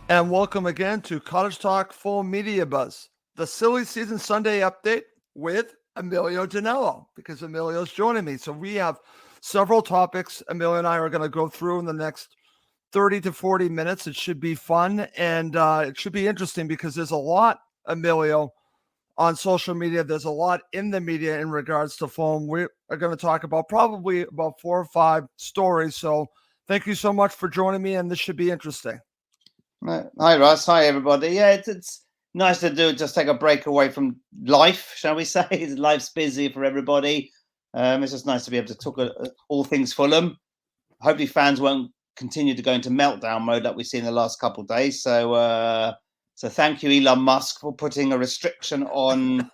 And welcome again to Cottage Talk Full Media Buzz, the silly season Sunday update with Emilio Danello, because Emilio's joining me. So we have several topics Emilio and I are going to go through in the next 30 to 40 minutes. It should be fun and it should be interesting because there's a lot, Emilio, on social media. There's a lot in the media in regards to Fulham. We are going to talk about probably about 4 or 5 stories. So thank you so much for joining me, and this should be interesting. Hi, Russ. Hi, everybody. Yeah, it's nice to just take a break away from life, shall we say? Life's busy for everybody. It's just nice to be able to talk all things Fulham. Hopefully, fans won't continue to go into meltdown mode like we've seen the last couple of days. So thank you, Elon Musk, for putting a restriction on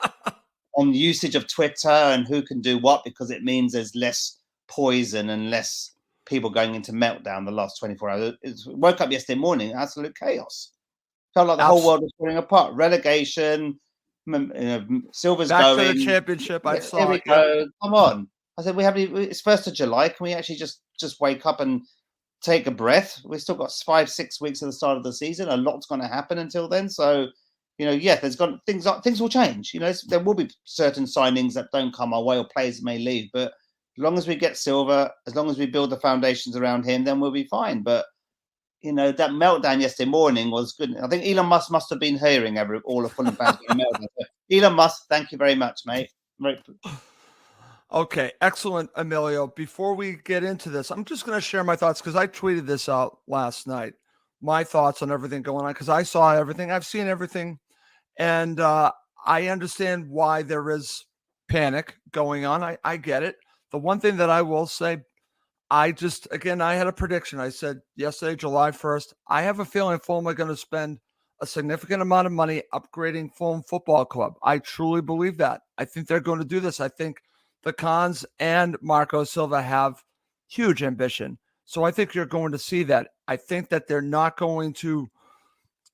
usage of Twitter and who can do what, because it means there's less poison and less people going into meltdown the last 24 hours. Woke up yesterday morning, absolute chaos. Felt like the whole world was falling apart. Relegation, Silva's back going. to the championship. I saw it. Go. Come on. I said, it's 1st of July. Can we actually just wake up and take a breath? We've still got 5-6 weeks at the start of the season. A lot's going to happen until then. So, there's things will change. There will be certain signings that don't come our way, or players may leave. But as long as we get Silva, as long as we build the foundations around him, then we'll be fine. But that meltdown yesterday morning was good. I think Elon Musk must have been hearing all of Fulham fans. Elon Musk, thank you very much, mate. Okay, excellent, Emilio. Before we get into this, I'm just going to share my thoughts because I tweeted this out last night. My thoughts on everything going on, because I saw everything. I've seen everything. And I understand why there is panic going on. I get it. The one thing that I will say, I had a prediction. I said yesterday, July 1st, I have a feeling Fulham are going to spend a significant amount of money upgrading Fulham Football Club. I truly believe that. I think they're going to do this. I think the Cons and Marco Silva have huge ambition. So I think you're going to see that. I think that they're not going to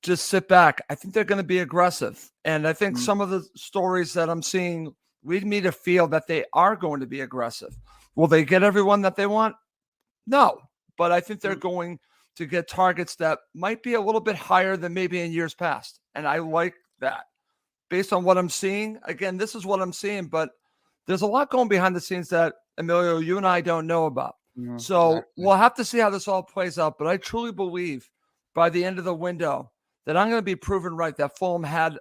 just sit back. I think they're going to be aggressive. And I think some of the stories that I'm seeing lead me to feel that they are going to be aggressive. Will they get everyone that they want? No. But I think they're going to get targets that might be a little bit higher than maybe in years past. And I like that. Based on what I'm seeing, again, this is what I'm seeing, but there's a lot going behind the scenes that, Emilio, you and I don't know about. So exactly. We'll have to see how this all plays out. But I truly believe by the end of the window that I'm going to be proven right that Fulham had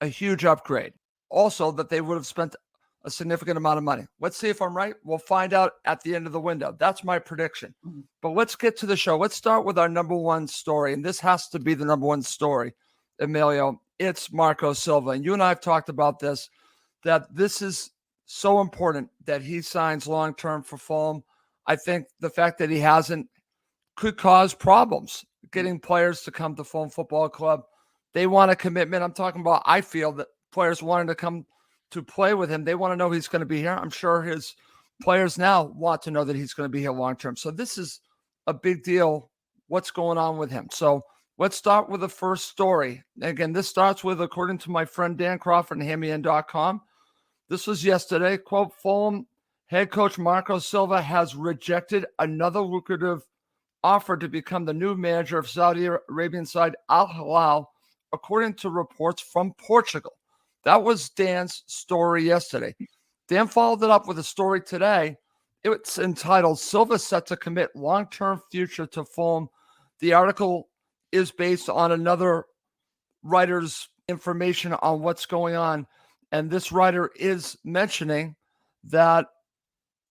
a huge upgrade. Also, that they would have spent a significant amount of money. Let's see if I'm right. We'll find out at the end of the window. That's my prediction. But let's get to the show. Let's start with our number one story. And this has to be the number one story, Emilio. It's Marco Silva. And you and I have talked about this, that this is so important that he signs long-term for Fulham. I think the fact that he hasn't could cause problems getting players to come to Fulham Football Club. They want a commitment. I'm talking about, I feel that players wanting to come to play with him, they want to know he's going to be here. I'm sure his players now want to know that he's going to be here long-term. So this is a big deal, what's going on with him. So let's start with the first story. Again, this starts with, according to my friend Dan Crawford and HamyN.com, this was yesterday, quote, Fulham head coach Marco Silva has rejected another lucrative offer to become the new manager of Saudi Arabian side Al Hilal, according to reports from Portugal. That was Dan's story yesterday. Dan followed it up with a story today. It's entitled, Silva set to commit long-term future to Fulham. The article is based on another writer's information on what's going on. And this writer is mentioning that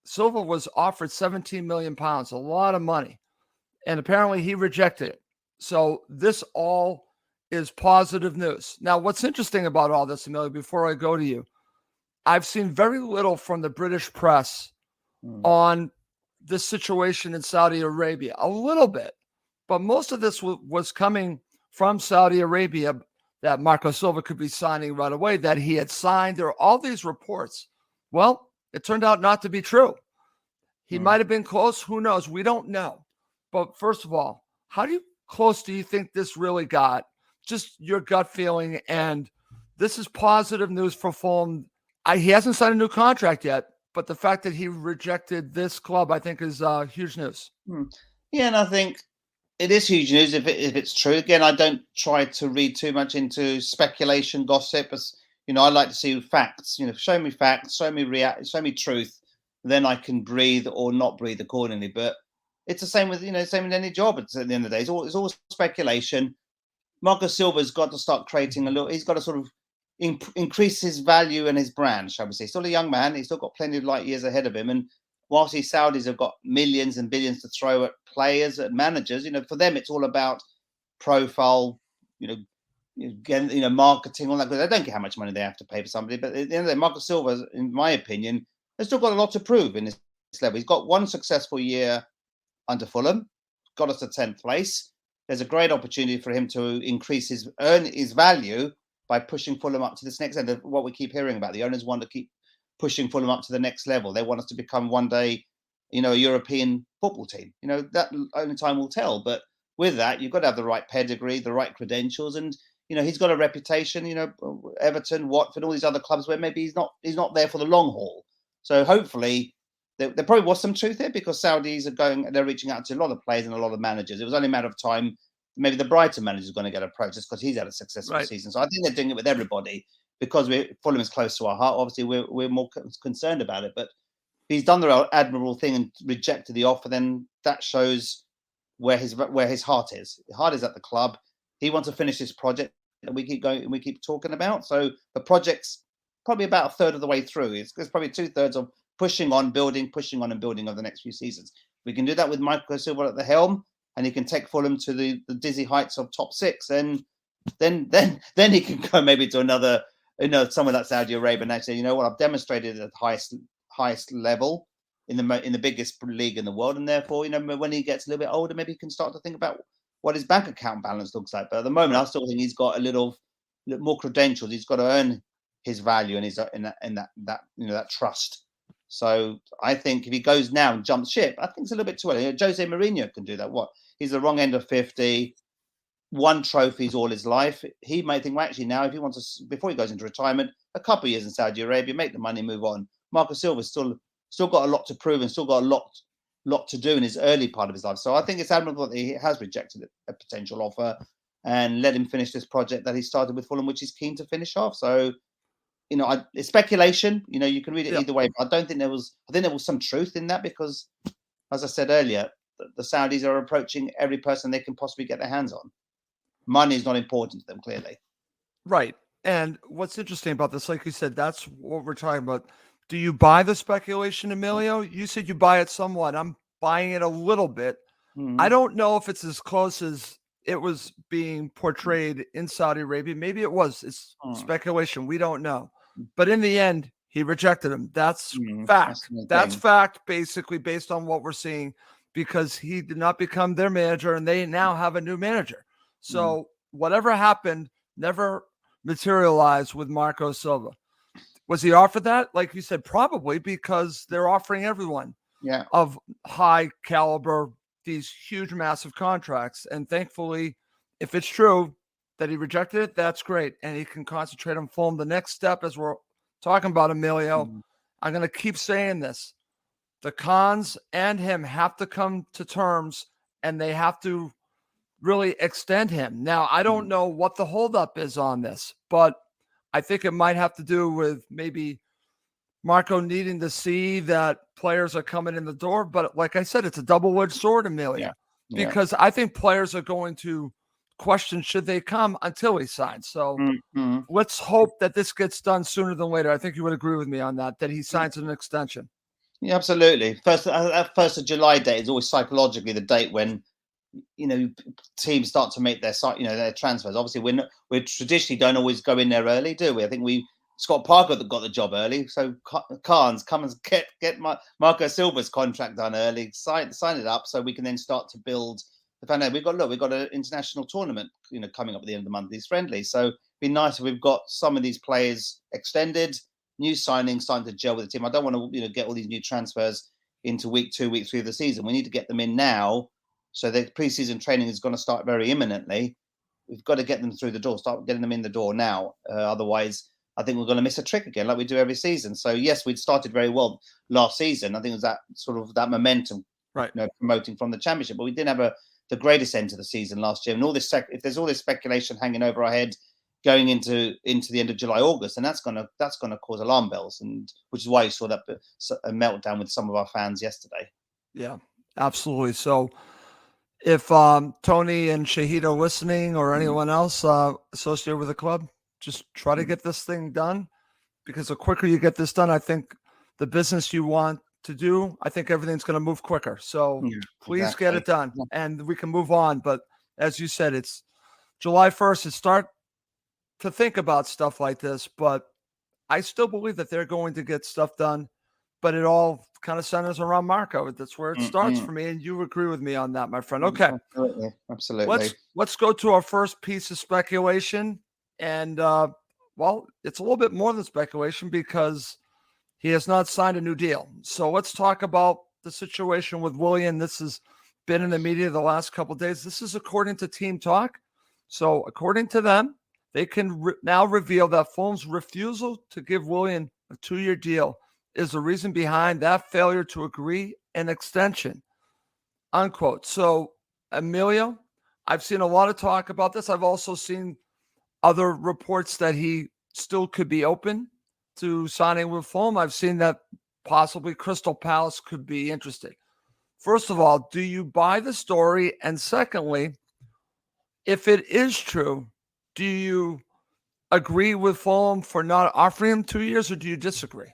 Silva was offered 17 million pounds, a lot of money. And apparently he rejected it. So this all is positive news. Now, what's interesting about all this, Emilio, before I go to you, I've seen very little from the British press on this situation in Saudi Arabia. A little bit. But most of this was coming from Saudi Arabia, that Marco Silva could be signing right away, that he had signed. There are all these reports. Well, it turned out not to be true. He might have been close. Who knows? We don't know. But first of all, how close do you think this really got? Just your gut feeling. And this is positive news for Fulham. He hasn't signed a new contract yet, but the fact that he rejected this club, I think, is huge news. Yeah, and I think It is huge news if it's true. Again, I don't try to read too much into speculation, gossip. As I like to see facts. Show me facts, show me truth. Then I can breathe or not breathe accordingly. But it's the same with same with any job. At the end of the day, it's all speculation. Marco Silva's got to start creating a little. He's got to sort of increase his value and his brand, shall we say? He's still a young man. He's still got plenty of light years ahead of him. And whilst these Saudis have got millions and billions to throw at players, at managers, for them it's all about profile, marketing, all that. Because I don't care how much money they have to pay for somebody. But at the end of the day, Marco Silva, in my opinion, has still got a lot to prove in this level. He's got one successful year under Fulham, got us to 10th place. There's a great opportunity for him to earn his value by pushing Fulham up to this next end. What we keep hearing about, the owners want to keep pushing Fulham up to the next level. They want us to become one day, a European football team. That only time will tell. But with that, you've got to have the right pedigree, the right credentials, and he's got a reputation. Everton, Watford, all these other clubs where maybe he's not there for the long haul. So hopefully, there probably was some truth here because Saudis they're reaching out to a lot of players and a lot of managers. It was only a matter of time. Maybe the Brighton manager is going to get approached just because he's had a successful season. So I think they're doing it with everybody because Fulham is close to our heart. Obviously, we're more concerned about it. But if he's done the admirable thing and rejected the offer, then that shows where his heart is. His heart is at the club. He wants to finish this project that we keep going and we keep talking about. So the project's probably about a third of the way through. It's probably 2/3 of pushing on and building over the next few seasons. We can do that with Marco Silva at the helm, and he can take Fulham to the dizzy heights of top 6. And then he can go maybe to another, somewhere like Saudi Arabia and actually, I've demonstrated at the highest level in the biggest league in the world, and therefore, when he gets a little bit older, maybe he can start to think about what his bank account balance looks like. But at the moment, I still think he's got a little more credentials. He's got to earn his value and he's in that trust. So I think if he goes now and jumps ship, I think it's a little bit too early. Jose Mourinho can do that. He's the wrong end of 50, won trophies all his life. He might think, well, actually now if he wants to, before he goes into retirement, a couple of years in Saudi Arabia, make the money, move on. Marco Silva's still got a lot to prove and still got a lot to do in his early part of his life. So I think it's admirable that he has rejected a potential offer and let him finish this project that he started with Fulham, which he's keen to finish off. So it's speculation. You can read it either way. But I think there was some truth in that because, as I said earlier, the Saudis are approaching every person they can possibly get their hands on. Money is not important to them, clearly. Right. And what's interesting about this, like you said, that's what we're talking about. Do you buy the speculation, Emilio? You said you buy it somewhat. I'm buying it a little bit. Mm-hmm. I don't know if it's as close as it was being portrayed in Saudi Arabia. Maybe it was. It's speculation. We don't know. But in the end, he rejected him. That's fact. That's fact, basically, based on what we're seeing, because he did not become their manager, and they now have a new manager. So whatever happened never materialized with Marco Silva. Was he offered that? Like you said, probably because they're offering everyone of high caliber these huge, massive contracts. And thankfully, if it's true that he rejected it, that's great. And he can concentrate on Fulham. The next step, as we're talking about, Emilio, I'm going to keep saying this. The Khans and him have to come to terms, and they have to really extend him. Now, I don't know what the holdup is on this, but I think it might have to do with maybe Marco needing to see that players are coming in the door. But like I said, it's a double-edged sword, Emilio, because I think players are going to question should they come until he signs. So let's hope that this gets done sooner than later. I think you would agree with me on that he signs an extension. Yeah, absolutely. First of July date is always psychologically the date when teams start to make their transfers. Obviously, we traditionally don't always go in there early, do we? I think Scott Parker got the job early, so Khans come and get Marco Silva's contract done early, sign it up, so we can then start to build. We've got an international tournament, coming up at the end of the month. These friendlies, so it'd be nice if we've got some of these players extended, new signings starting to gel with the team. I don't want to get all these new transfers into week 2, week 3 of the season. We need to get them in now. So the preseason training is going to start very imminently. We've got to get them through the door, start getting them in the door now. Otherwise, I think we're going to miss a trick again, like we do every season. So yes, we'd started very well last season. I think it was that sort of that momentum, right? Promoting from the championship, but we didn't have the greatest end to the season last year. And all this, if there's all this speculation hanging over our head going into the end of July, August, and that's gonna cause alarm bells, and which is why you saw that a meltdown with some of our fans yesterday. Yeah, absolutely. So if Tony and Shahid are listening, or anyone else associated with the club, just try to get this thing done, because the quicker you get this done, I think the business you want to do, I think everything's going to move quicker. So please get it done, and we can move on. But as you said, it's July 1st. It's start to think about stuff like this, but I still believe that they're going to get stuff done. But it all kind of centers around Marco. That's where it starts for me, and you agree with me on that, my friend. Okay, absolutely. Let's go to our first piece of speculation, and well, it's a little bit more than speculation because he has not signed a new deal. So let's talk about the situation with Willian. This has been in the media the last couple of days. This is according to Team Talk. So according to them, they can now reveal that Fulham's refusal to give Willian a 2-year deal is the reason behind that failure to agree an extension, unquote. So, Emilio, I've seen a lot of talk about this. I've also seen other reports that he still could be open to signing with Fulham. I've seen that possibly Crystal Palace could be interested. First of all, do you buy the story? And secondly, if it is true, do you agree with Fulham for not offering him 2 years, or do you disagree?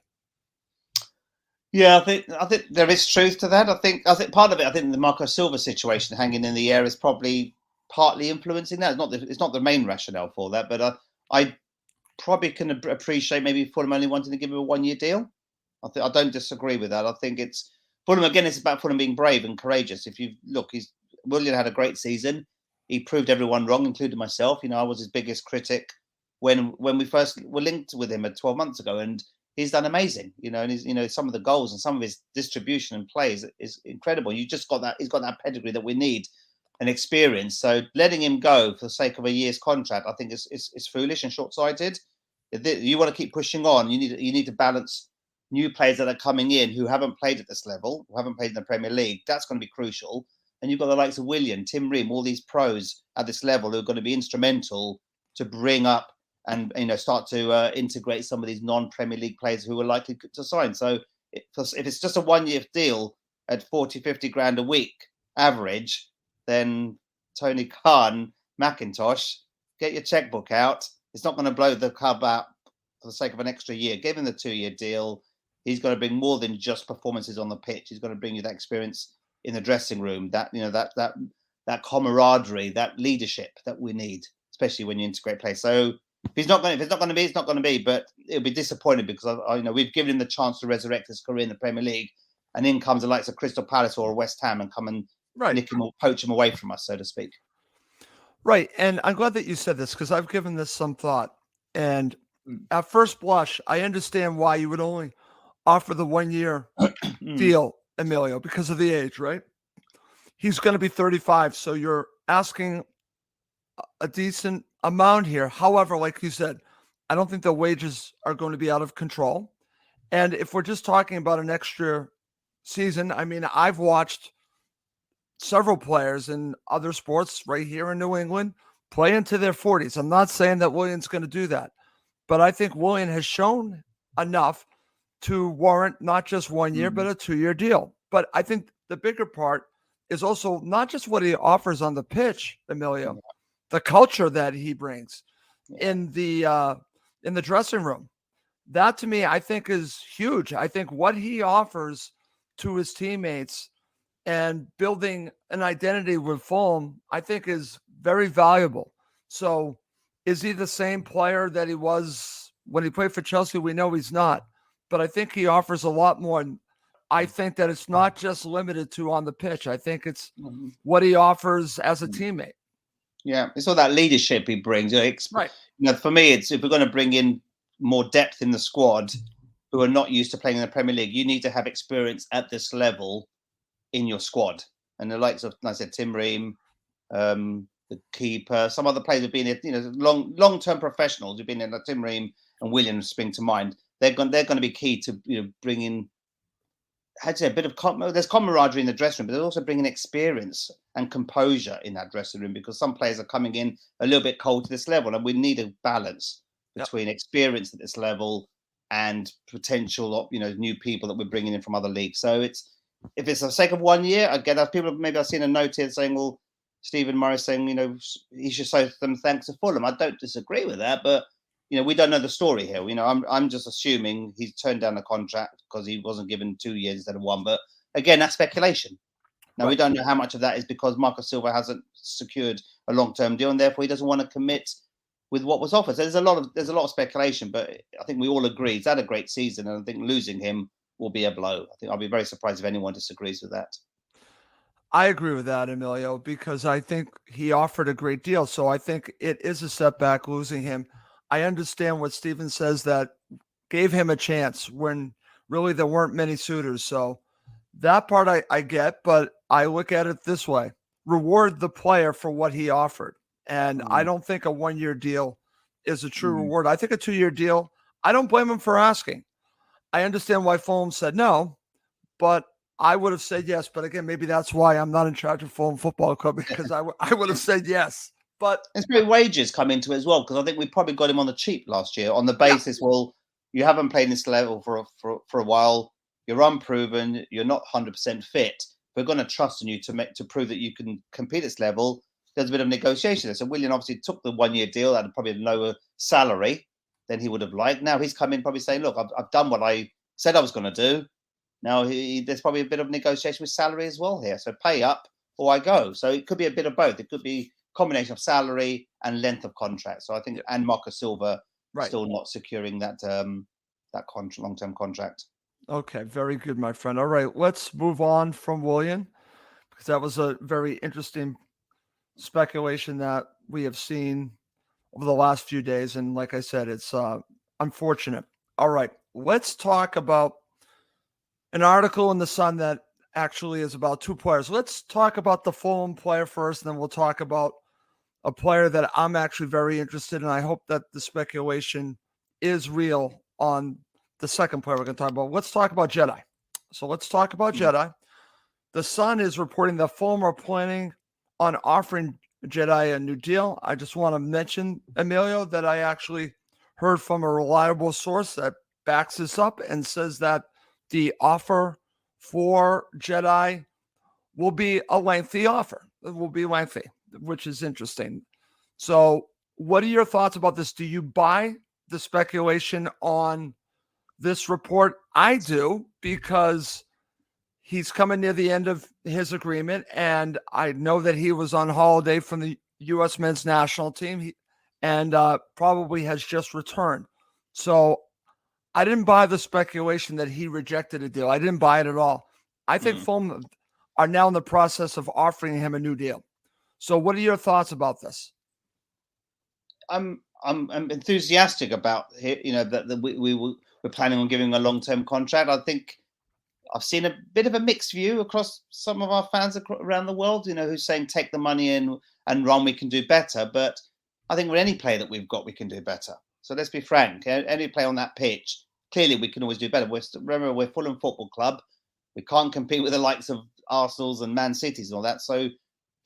Yeah, I think there is truth to that. I think part of it, I think the Marco Silva situation hanging in the air is probably partly influencing that. It's not the main rationale for that, but I probably can appreciate maybe Fulham only wanting to give him a 1-year deal. I don't disagree with that. I think it's Fulham again. It's about Fulham being brave and courageous. If you look, Willian had a great season. He proved everyone wrong, including myself. I was his biggest critic when we first were linked with him 12 months ago, and he's done amazing, and he's, some of the goals and some of his distribution and plays is incredible. You just got that. He's got that pedigree that we need and experience. So letting him go for the sake of a year's contract, I think is foolish and short-sighted. If you want to keep pushing on, you need to balance new players that are coming in who haven't played at this level, who haven't played in the Premier League. That's going to be crucial. And you've got the likes of Willian, Tim Ream, all these pros at this level who are going to be instrumental to bring up and start to integrate some of these non-Premier League players who are likely to sign. So if it's just a 1-year deal at 40-50 grand a week average, then Tony Khan, Macintosh, get your checkbook out. It's not going to blow the club out for the sake of an extra year. Give him the 2-year deal. He's going to bring more than just performances on the pitch. He's going to bring you that experience in the dressing room, that that camaraderie, that leadership that we need, especially when you integrate players. So if it's not going to be, it's not going to be. But it'll be disappointing because we've given him the chance to resurrect his career in the Premier League, and in comes the likes of Crystal Palace or West Ham and come and nick him or poach him away from us, so to speak. Right, and I'm glad that you said this because I've given this some thought. And at first blush, I understand why you would only offer the 1-year deal, Emilio, because of the age, right? He's going to be 35, so you're asking a decent amount here. However, like you said, I don't think the wages are going to be out of control. And if we're just talking about an extra season, I mean, I've watched several players in other sports right here in New England play into their 40s. I'm not saying that Willian's going to do that, but I think Willian has shown enough to warrant not just 1 year, but a 2-year deal. But I think the bigger part is also not just what he offers on the pitch, Emilio, the culture that he brings in the dressing room. That to me, I think is huge. I think what he offers to his teammates and building an identity with Fulham, I think is very valuable. So is he the same player that he was when he played for Chelsea? We know he's not, but I think he offers a lot more. And I think that it's not just limited to on the pitch. I think it's what he offers as a teammate. Yeah, it's all that leadership he brings. Right. For me, it's if we're going to bring in more depth in the squad who are not used to playing in the Premier League, you need to have experience at this level in your squad. And the likes of, like I said, Tim Ream, the keeper, some other players have been, long-term professionals who've been in, like Tim Ream and Willian spring to mind. They're going to be key to bringing, had a bit of there's camaraderie in the dressing room, but they're also bringing experience and composure in that dressing room, because some players are coming in a little bit cold to this level, and we need a balance between experience at this level and potential, new people that we're bringing in from other leagues. So if it's for the sake of 1 year, I get that. People, maybe I've seen a note here saying, well, Stephen Morris saying, he should say them thanks to Fulham. I don't disagree with that, but we don't know the story here. I'm just assuming he's turned down the contract because he wasn't given 2 years instead of 1. But again, that's speculation. Now, we don't know how much of that is because Marco Silva hasn't secured a long-term deal, and therefore he doesn't want to commit with what was offered. So there's a lot of speculation, but I think we all agree he's had a great season, and I think losing him will be a blow. I think I'll be very surprised if anyone disagrees with that. I agree with that, Emilio, because I think he offered a great deal. So I think it is a setback losing him. I understand what Stephen says, that gave him a chance when really there weren't many suitors. So that part I get, but I look at it this way: reward the player for what he offered. And I don't think a 1 year deal is a true reward. I think a 2 year deal, I don't blame him for asking. I understand why Fulham said no, but I would have said yes. But again, maybe that's why I'm not in charge of Fulham Football Club, because I would have said yes. But it's probably wages come into it as well, because I think we probably got him on the cheap last year on the basis, well, you haven't played this level for a while. You're unproven. You're not 100% fit. We're going to trust in you to prove that you can compete at this level. There's a bit of negotiation there. So Willian obviously took the 1 year deal at probably a lower salary than he would have liked. Now he's come in probably saying, look, I've done what I said I was going to do. Now there's probably a bit of negotiation with salary as well here. So pay up or I go. So it could be a bit of both. It could be a combination of salary and length of contract. So I think, and Marco Silva still not securing that long-term contract. Okay, very good, my friend. All right, let's move on from Willian, because that was a very interesting speculation that we have seen over the last few days. And like I said, it's unfortunate. All right, let's talk about an article in the Sun that actually is about two players. Let's talk about the Fulham player first, and then we'll talk about a player that I'm actually very interested in. I hope that the speculation is real on the second player we're going to talk about. Let's talk about Jedi. So let's talk about Jedi. The Sun is reporting that Fulham are planning on offering Jedi a new deal. I just want to mention, Emilio, that I actually heard from a reliable source that backs this up and says that the offer for Jedi will be a lengthy offer. It will be lengthy, which is interesting. So what are your thoughts about this? Do you buy the speculation on this report? I do, because he's coming near the end of his agreement, and I know that he was on holiday from the U.S. men's national team and probably has just returned. So I didn't buy the speculation that he rejected a deal. I didn't buy it at all. I think Fulham are now in the process of offering him a new deal. So what are your thoughts about this? I'm enthusiastic about that we're planning on giving him a long-term contract. I think I've seen a bit of a mixed view across some of our fans around the world, who's saying take the money in and run, we can do better. But I think with any player that we've got, we can do better. So let's be frank. Any player on that pitch, clearly we can always do better. Remember, we're Fulham Football Club. We can't compete with the likes of Arsenal's and Man City's and all that. So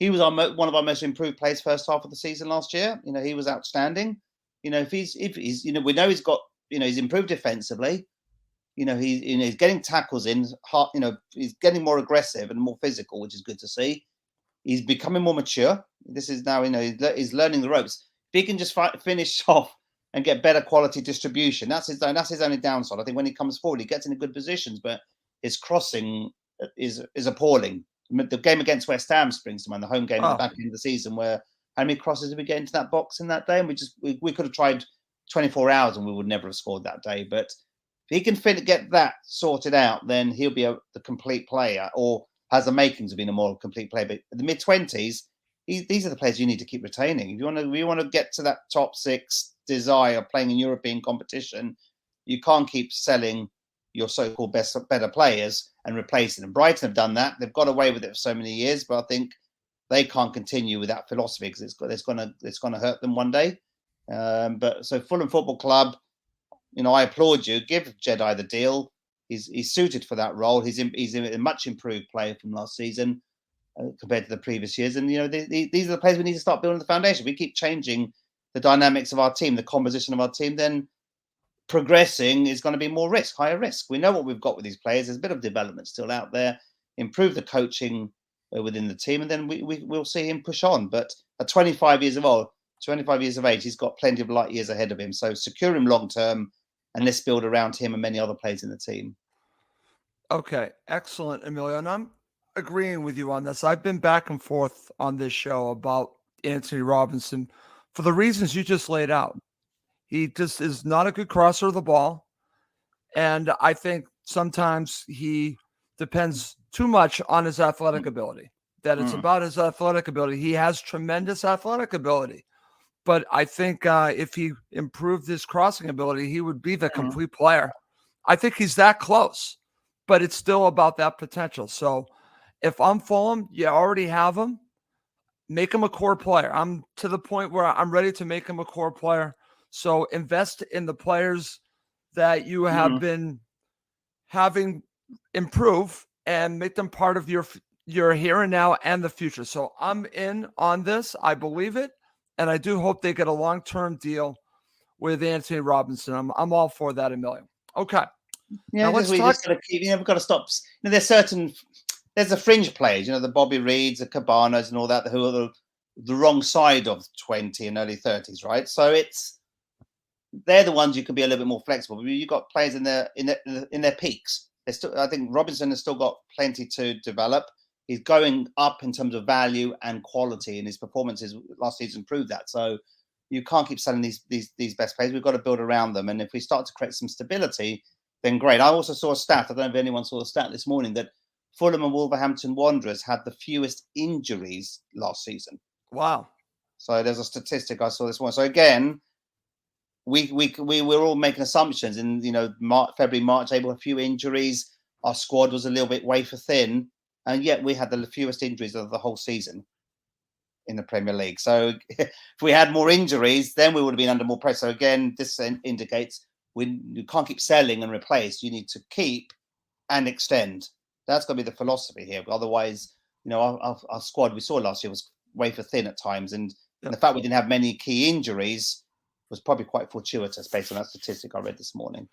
he was one of our most improved players first half of the season last year. He was outstanding. If he's we know he's got, he's improved defensively. He's getting tackles in. He's getting more aggressive and more physical, which is good to see. He's becoming more mature. This is now, he's learning the ropes. If he can just finish off and get better quality distribution, that's his only downside. I think when he comes forward, he gets into good positions, but his crossing is appalling. The game against West Ham springs to mind, the home game at the back end of the season, where how many crosses did we get into that box in that day? And we could have tried 24 hours and we would never have scored that day. But if he can get that sorted out, then he'll be the complete player, or has the makings of being a more complete player. But the mid-20s, these are the players you need to keep retaining. If you want to get to that top six desire of playing in European competition, you can't keep selling your so-called better players and replacing them. Brighton have done that. They've got away with it for so many years, but I think they can't continue with that philosophy because it's going to hurt them one day. But so Fulham Football Club, I applaud you. Give Jedi the deal. he's suited for that role. He's a much improved player from last season compared to the previous years. And these are the players we need to start building the foundation. We keep changing the dynamics of our team, the composition of our team, then progressing is going to be more risk, higher risk. We know what we've got with these players. There's a bit of development still out there. Improve the coaching within the team, and then we'll see him push on. But at 25 years of age, he's got plenty of light years ahead of him. So secure him long term, and let's build around him and many other players in the team. Okay, excellent, Emilio. And I'm agreeing with you on this. I've been back and forth on this show about Antonee Robinson for the reasons you just laid out. He just is not a good crosser of the ball. And I think sometimes he depends too much on his athletic ability, that it's about his athletic ability. He has tremendous athletic ability. But I think if he improved his crossing ability, he would be the complete player. I think he's that close, but it's still about that potential. So if I'm Fulham, you already have him. Make him a core player. I'm to the point where I'm ready to make him a core player. So invest in the players that you have been having improve and make them part of your here and now and the future. So I'm in on this. I believe it. And I do hope they get a long-term deal with Antonee Robinson. I'm all for that, Emilio. Okay. Yeah, now let's talk. We've got to stop. There's the fringe players, the Bobby Reids, the Cabanas and all that, who are the wrong side of 20 and early 30s, right? So they're the ones you can be a little bit more flexible. But you've got players in their peaks. I think Robinson has still got plenty to develop. He's going up in terms of value and quality, and his performances last season proved that. So you can't keep selling these best players. We've got to build around them. And if we start to create some stability, then great. I also saw a stat. I don't know if anyone saw a stat this morning that Fulham and Wolverhampton Wanderers had the fewest injuries last season. Wow. So there's a statistic I saw this morning. So again, we're all making assumptions in February, March, April, a few injuries. Our squad was a little bit wafer thin. And yet we had the fewest injuries of the whole season in the Premier League. So if we had more injuries, then we would have been under more pressure. So again, this indicates you can't keep selling and replace. You need to keep and extend. That's going to be the philosophy here. Otherwise, our squad we saw last year was wafer thin at times. And the fact we didn't have many key injuries was probably quite fortuitous based on that statistic I read this morning.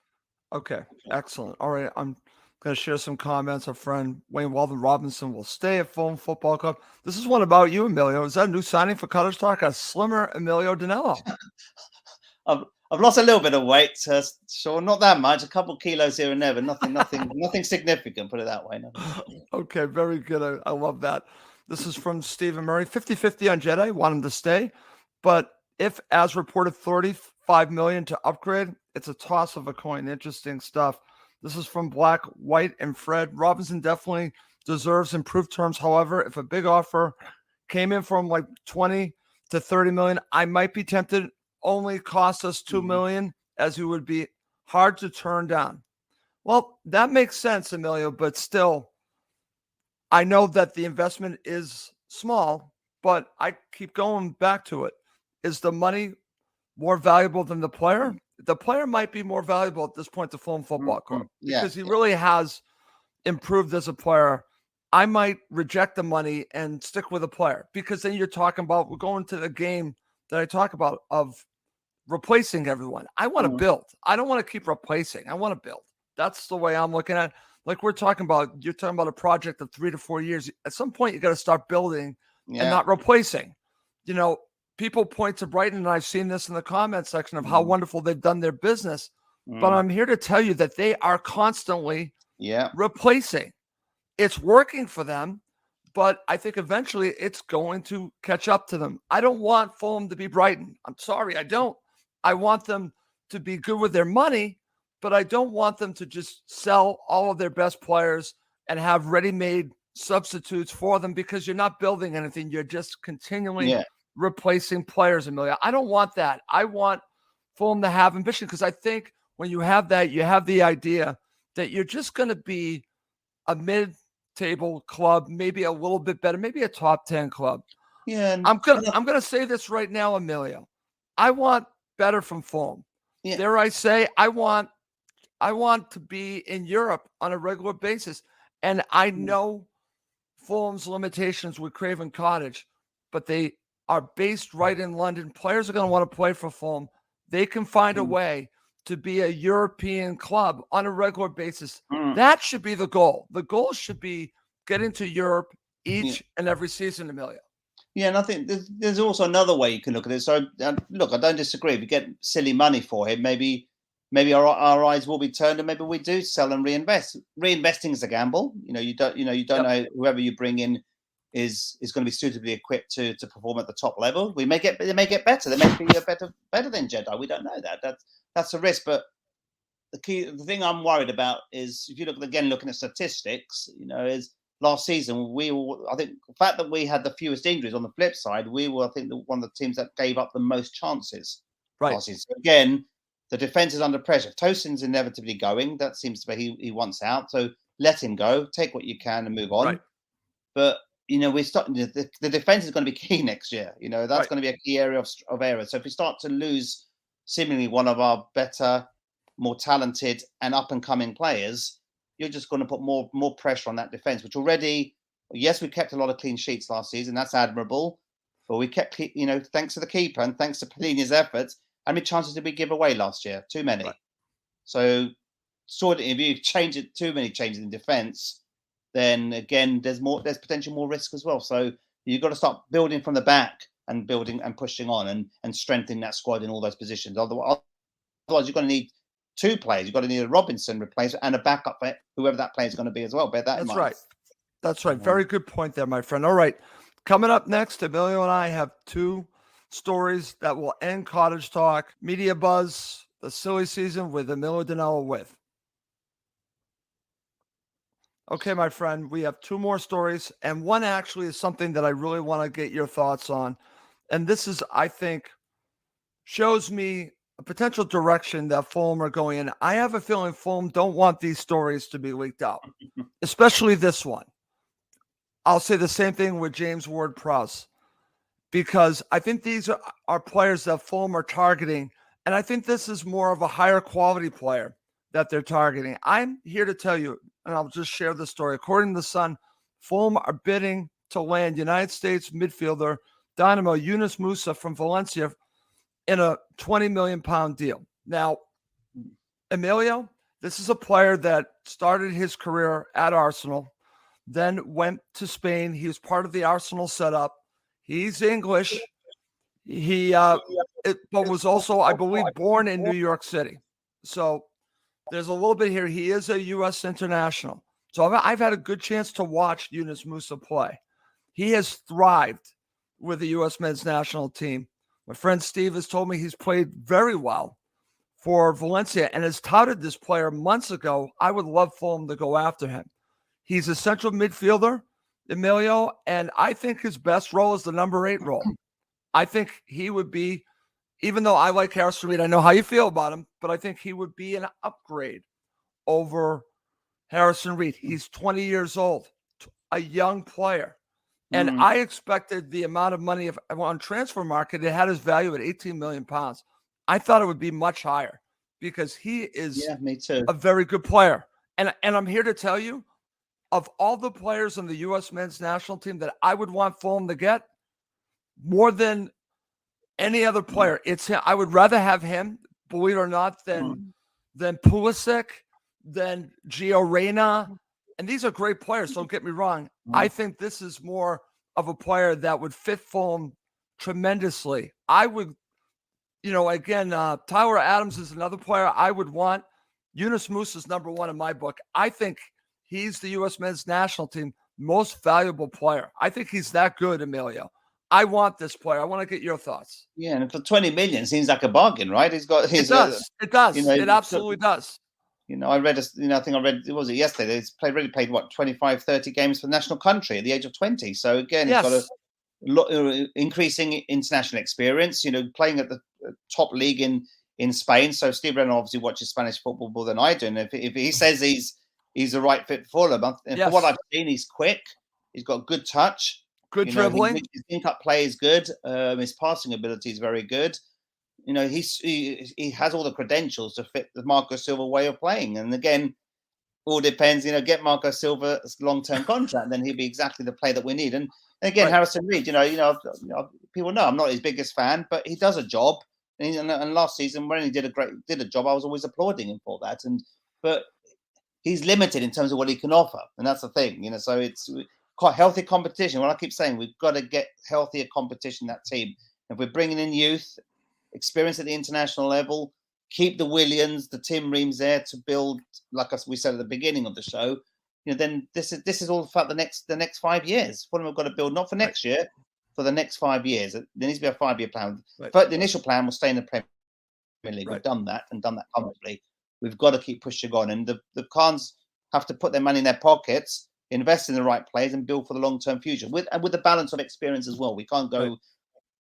Okay, excellent. All right, I'm going to share some comments. Our friend Wayne Walden Robinson will stay at Fulham Football Club. This is one about you, Emilio. Is that a new signing for Cottage Talk? A slimmer Emilio Nello. I've lost a little bit of weight, sure, not that much, a couple of kilos here and there, but nothing significant, put it that way. No. Okay, very good. I love that. This is from Stephen Murray. 50-50 on Jedi, want him to stay. But if, as reported, $35 million to upgrade, it's a toss of a coin. Interesting stuff. This is from Black, White, and Fred. Robinson definitely deserves improved terms. However, if a big offer came in from like 20 to 30 million, I might be tempted. Only cost us $2 million, as it would be hard to turn down. Well, that makes sense, Emilio, but still, I know that the investment is small, but I keep going back to it. Is the money more valuable than the player? The player might be more valuable at this point to Fulham Football Club because he really has improved as a player. I might reject the money and stick with a player because then you're talking about, we're going to the game that I talk about of replacing everyone. I want to build. I don't want to keep replacing. I want to build. That's the way I'm looking at it. Like you're talking about a project of 3 to 4 years. At some point, you got to start building and not replacing. People point to Brighton, and I've seen this in the comment section of how wonderful they've done their business. But I'm here to tell you that they are constantly replacing. It's working for them, but I think eventually it's going to catch up to them. I don't want Fulham to be Brighton. I'm sorry, I don't. I want them to be good with their money, but I don't want them to just sell all of their best players and have ready-made substitutes for them because you're not building anything. You're just continually replacing players, Amelia. I don't want that. I want Fulham to have ambition because I think when you have that, you have the idea that you're just going to be a mid-table club, maybe a little bit better, maybe a top 10 club. Yeah, I'm gonna say this right now, Emilio. I want better from Fulham. Dare I say, I want I want to be in Europe on a regular basis. And I know Fulham's limitations with Craven Cottage, but they are based right in London. Players are going to want to play for Fulham. They can find a way to be a European club on a regular basis. That should be the goal. The goal should be getting to Europe each and every season, Emilio. Yeah, and I think there's also another way you can look at it. So, look, I don't disagree. If we get silly money for him, maybe our eyes will be turned, and maybe we do sell and reinvest. Reinvesting is a gamble. You don't know whoever you bring in is going to be suitably equipped to perform at the top level. They may get better. They may be better than Jedi. We don't know that. That's a risk. But the thing I'm worried about is if you looking at statistics, is last season I think the fact that we had the fewest injuries. On the flip side, we were, I think, one of the teams that gave up the most chances last season. So again, the defense is under pressure. If Tosin's inevitably going, that seems to be he wants out. So let him go, take what you can, and move on. Right. But we're starting. The defense is going to be key next year. That's going to be a key area of error. So if we start to lose seemingly one of our better, more talented, and up and coming players, you're just going to put more pressure on that defense, which already, yes, we kept a lot of clean sheets last season. That's admirable. But we kept, thanks to the keeper and thanks to Pelini's efforts, how many chances did we give away last year? Too many. Right. So, if you change it, too many changes in defense, then again, there's potential more risk as well. So you've got to start building from the back and building and pushing on and strengthening that squad in all those positions. Otherwise, you're going to need two players. You've got to need a Robinson replacement and a backup for whoever that player is going to be as well. Bear that in mind. Right. That's right. Very good point there, my friend. All right. Coming up next, Emilio and I have two stories that will end Cottage Talk. Media buzz, the silly season with Emilio Danello with. Okay, my friend, we have two more stories, and one actually is something that I really want to get your thoughts on. And this is, I think, shows me a potential direction that Fulham are going in. I have a feeling Fulham don't want these stories to be leaked out, especially this one. I'll say the same thing with James Ward-Prowse, because I think these are players that Fulham are targeting, and I think this is more of a higher quality player that they're targeting. I'm here to tell you, and I'll just share the story. According to The Sun, Fulham are bidding to land United States midfielder Dynamo Yunus Musah from Valencia in a £20 million deal. Now, Emilio, this is a player that started his career at Arsenal, then went to Spain. He was part of the Arsenal setup. He's English. But was also, I believe, born in New York City. So there's a little bit here. He is a U.S. international. So I've had a good chance to watch Yunus Musah play. He has thrived with the U.S. men's national team. My friend Steve has told me he's played very well for Valencia and has touted this player months ago. I would love Fulham to go after him. He's a central midfielder, Emilio, and I think his best role is the number 8 role. I think he would be, even though I like Harrison Reed, I know how you feel about him, but I think he would be an upgrade over Harrison Reed. He's 20 years old, a young player. And I expected the amount of money on transfer market, it had his value at £18 million. I thought it would be much higher because he is me too. A very good player. And I'm here to tell you, of all the players on the U.S. men's national team that I would want Fulham to get, more than any other player, it's him. I would rather have him, believe it or not, than Pulisic, than Gio Reyna. And these are great players, don't get me wrong. I think this is more of a player that would fit Fulham tremendously. I would, again, Tyler Adams is another player I would want. Yunus Musah is number 1 in my book. I think he's the U.S. men's national team most valuable player. I think he's that good, Emilio. I want this player. I want to get your thoughts. Yeah, and for 20 million seems like a bargain, right? It does. It absolutely does. I read, I think I read, was it yesterday? He's already played, 25, 30 games for the national country at the age of 20. So again, he's got a lot, increasing international experience, playing at the top league in Spain. So Steve Renner obviously watches Spanish football more than I do. And if he says he's the right fit for Fulham, and for what I've seen, he's quick. He's got good touch. Good dribbling. His link-up play is good. His passing ability is very good. he has all the credentials to fit the Marco Silva way of playing. And again, all depends. Get Marco Silva's long-term contract, then he'll be exactly the player that we need. And again, Harrison Reed, people know I'm not his biggest fan, but he does a job. And last season, when he did a job, I was always applauding him for that. But he's limited in terms of what he can offer, and that's the thing. So it's quite healthy competition. What I keep saying, we've got to get healthier competition in that team. If we're bringing in youth, experience at the international level, keep the Willians, the Tim Reams there to build, like we said at the beginning of the show, then this is all about the next 5 years. Fulham have got to build not for next year, for the next 5 years. There needs to be a 5-year plan. But the initial plan was stay in the Premier League. We've done that and done that comfortably. We've got to keep pushing on, and the Khans have to put their money in their pockets, invest in the right players, and build for the long-term future with the balance of experience as well. We can't go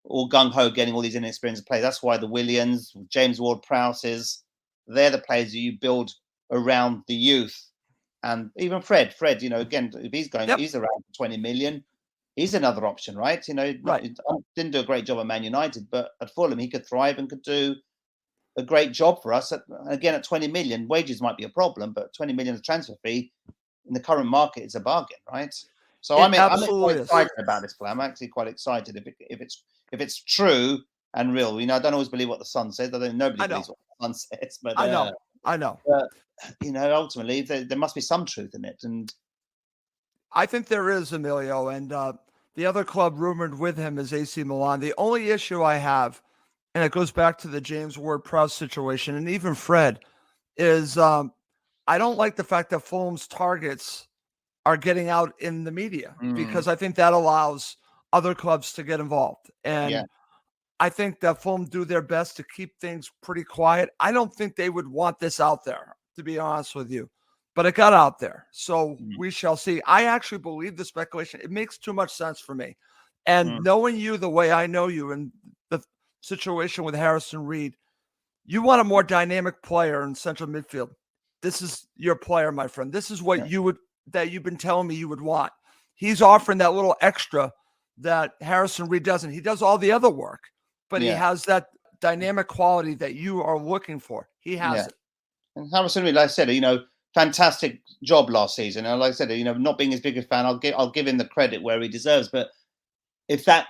all gung-ho getting all these inexperienced players. That's why the Willians, James Ward-Prowses, they're the players that you build around the youth. And even Fred, again, if he's around 20 million, he's another option, right? Didn't do a great job at Man United, but at Fulham, he could thrive and could do a great job for us. Again, at 20 million, wages might be a problem, but 20 million of transfer fee in the current market is a bargain, right? So I'm quite excited about this play. I'm actually quite excited if it's true and real. I don't always believe what the Sun says. Nobody believes what the Sun says, but I know. Ultimately there must be some truth in it, and I think there is, Emilio. And the other club rumored with him is AC Milan. The only issue I have, and it goes back to the James Ward-Prowse situation, and even Fred, is I don't like the fact that Fulham's targets are getting out in the media, because I think that allows other clubs to get involved. And I think that Fulham do their best to keep things pretty quiet. I don't think they would want this out there, to be honest with you, but it got out there. So we shall see. I actually believe the speculation. It makes too much sense for me. And knowing you the way I know you and the situation with Harrison Reed, you want a more dynamic player in central midfield. This is your player, my friend. This is what that you've been telling me you would want. He's offering that little extra that Harrison Reed doesn't. He does all the other work, but he has that dynamic quality that you are looking for. He has it. And Harrison Reed, like I said, fantastic job last season. And like I said, not being his biggest fan, I'll give him the credit where he deserves. But if that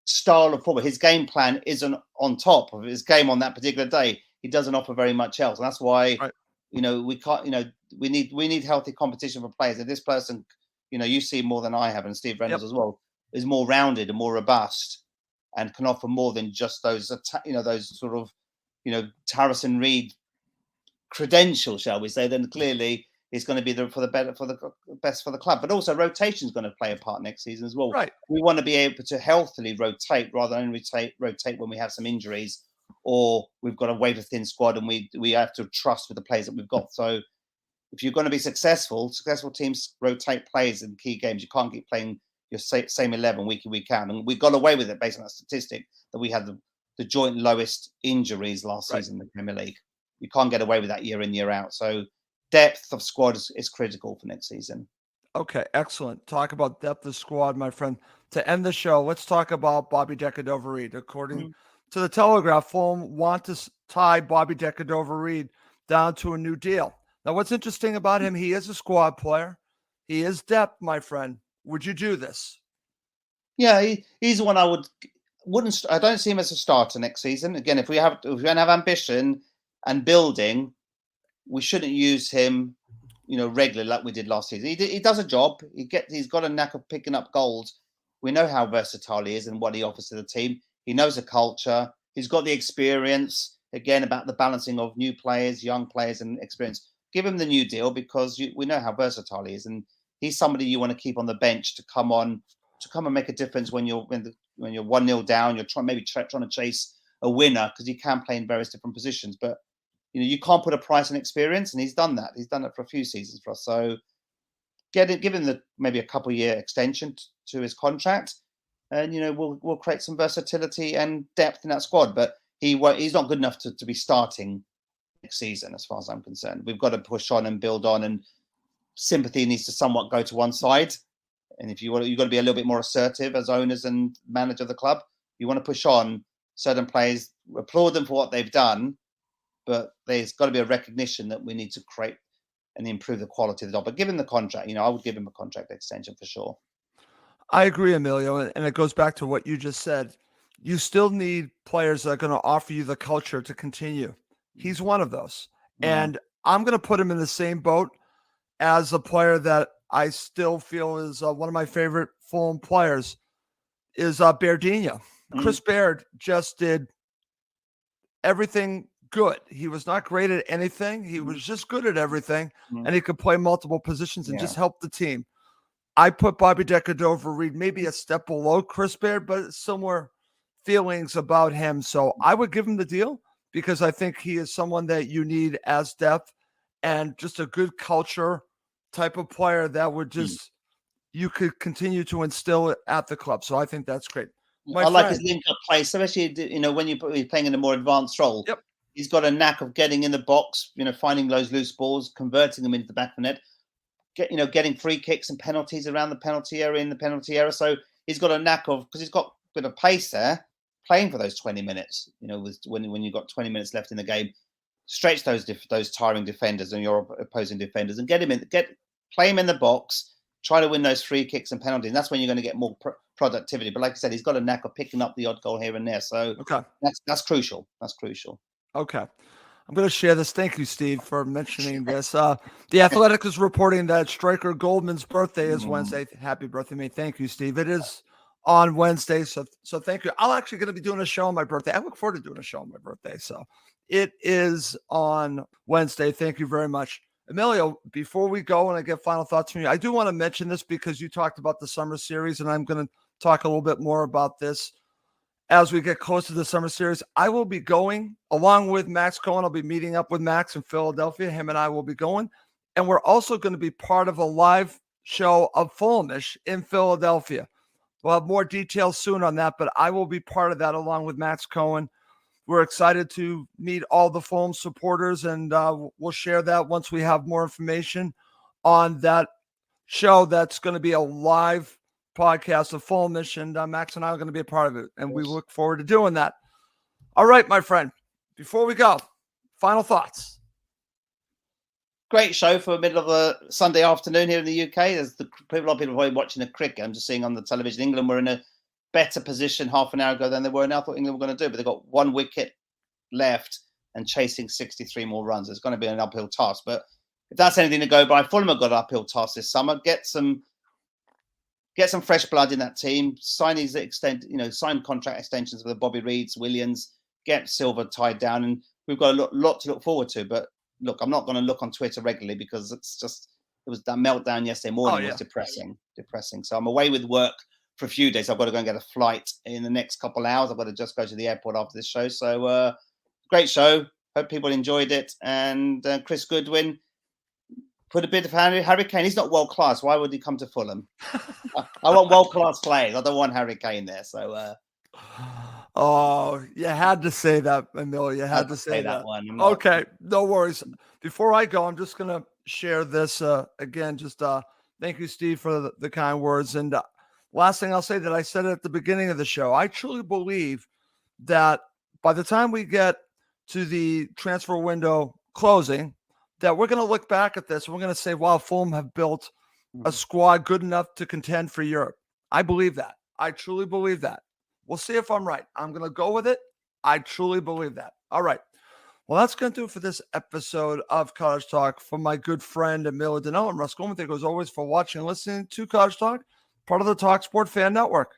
style of football, his game plan isn't on top of his game on that particular day, he doesn't offer very much else. And that's why we can't. We need healthy competition for players. And this person, you see more than I have, and Steve Reynolds as well, is more rounded and more robust, and can offer more than just those sort of Harrison Reed credentials, shall we say. Then clearly it's going to be the best for the club. But also rotation is going to play a part next season as well. Right. We want to be able to healthily rotate rather than rotate when we have some injuries, or we've got a wafer thin squad and we have to trust with the players that we've got. So if you're going to be successful teams rotate players in key games. You can't keep playing your same 11 week in, week out. And we got away with it based on that statistic that we had the joint lowest injuries last season in the Premier League. You can't get away with that year in, year out. So depth of squad is critical for next season. Okay, excellent. Talk about depth of squad, my friend. To end the show, let's talk about Bobby Decordova-Reid. According to the Telegraph, Fulham want to tie Bobby Decordova-Reid down to a new deal. Now, what's interesting about him, he is a squad player. He is depth, my friend. Would you do this? Yeah, he's the one I wouldn't. I don't see him as a starter next season. Again, if we don't have ambition and building, we shouldn't use him, regularly like we did last season. He does a job. He's got a knack of picking up goals. We know how versatile he is and what he offers to the team. He knows the culture. He's got the experience. Again, about the balancing of new players, young players, and experience. Give him the new deal because we know how versatile he is, and he's somebody you want to keep on the bench to come and make a difference when you're 1-0 down. You're trying to chase a winner because he can play in various different positions. But you can't put a price on experience, and he's done that. He's done it for a few seasons for us. So give him maybe a couple-year extension to his contract, and we'll create some versatility and depth in that squad. But he's not good enough to be starting next season, as far as I'm concerned. We've got to push on and build on, and sympathy needs to somewhat go to one side. And if you've got to be a little bit more assertive as owners and manager of the club. You want to push on certain players, applaud them for what they've done, but there's got to be a recognition that we need to create and improve the quality of the job. But give him the contract. I would give him a contract extension for sure. I agree, Emilio, and it goes back to what you just said. You still need players that are going to offer you the culture to continue. He's one of those. Yeah. And I'm going to put him in the same boat as a player that I still feel is one of my favorite Fulham players is Berdinha. Chris Baird just did everything good. He was not great at anything. He was just good at everything, and he could play multiple positions and just help the team. I put Bobby Decordova-Reid maybe a step below Chris Baird, but similar feelings about him. So I would give him the deal because I think he is someone that you need as depth and just a good culture type of player that would just you could continue to instill it at the club. So I think that's great. I like his link-up play, especially when you're playing in a more advanced role. Yep. He's got a knack of getting in the box, finding those loose balls, converting them into the back of the net. Getting free kicks and penalties around the penalty area, in the penalty area. So he's got a knack of, because he's got a bit of pace there, playing for those 20 minutes. When you've got 20 minutes left in the game, stretch those tiring defenders and your opposing defenders, and play him in the box. Try to win those free kicks and penalties. And that's when you're going to get more productivity. But like I said, he's got a knack of picking up the odd goal here and there. So that's crucial. That's crucial. Okay. I'm going to share this. Thank you, Steve, for mentioning this. The Athletic is reporting that striker Goldman's birthday is Wednesday. Happy birthday, mate. Thank you, Steve. It is on Wednesday, so thank you. I'm actually going to be doing a show on my birthday. I look forward to doing a show on my birthday. So it is on Wednesday. Thank you very much. Emilio, before we go and I get final thoughts from you, I do want to mention this because you talked about the summer series, and I'm going to talk a little bit more about this as we get close to the summer series. I will be going along with Max Cohen. I'll be meeting up with Max in Philadelphia. Him and I will be going. And we're also going to be part of a live show of Fulhamish in Philadelphia. We'll have more details soon on that, but I will be part of that along with Max Cohen. We're excited to meet all the Fulham supporters, and we'll share that once we have more information on that show. That's going to be a live podcast of Fulhamish, and Max and I are going to be a part of it, and we look forward to doing that. All right, my friend, before we go, final thoughts. Great show for the middle of a Sunday afternoon here in the UK. There's a lot of people are watching the cricket. I'm just seeing on the television, England were in a better position half an hour ago than they were now. I thought England were going to do, but they've got one wicket left and chasing 63 more runs. It's going to be an uphill task, but if that's anything to go by, Fulham have got an uphill task this summer. Get some fresh blood in that team. Sign contract extensions with the Bobby Reids, Willians. Get Silva tied down, and we've got a lot to look forward to. But look, I'm not going to look on Twitter regularly because it was that meltdown yesterday morning was depressing. So I'm away with work for a few days. I've got to go and get a flight in the next couple of hours. I've got to just go to the airport after this show. So great show. Hope people enjoyed it. And Chris Goodwin put a bit of Harry Kane. He's not world class. Why would he come to Fulham? I want world class players. I don't want Harry Kane there. So. Oh, you had to say that, Emilio. You had to say that one. Okay, no worries. Before I go, I'm just going to share this again. Just thank you, Steve, for the kind words. And last thing I'll say that I said at the beginning of the show, I truly believe that by the time we get to the transfer window closing, that we're going to look back at this and we're going to say, wow, Fulham have built a squad good enough to contend for Europe. I believe that. I truly believe that. We'll see if I'm right. I'm going to go with it. I truly believe that. All right. Well, that's going to do it for this episode of Cottage Talk from my good friend Emilio and Russ Goldman. Thank you as always for watching and listening to Cottage Talk, part of the talkSPORT Fan Network.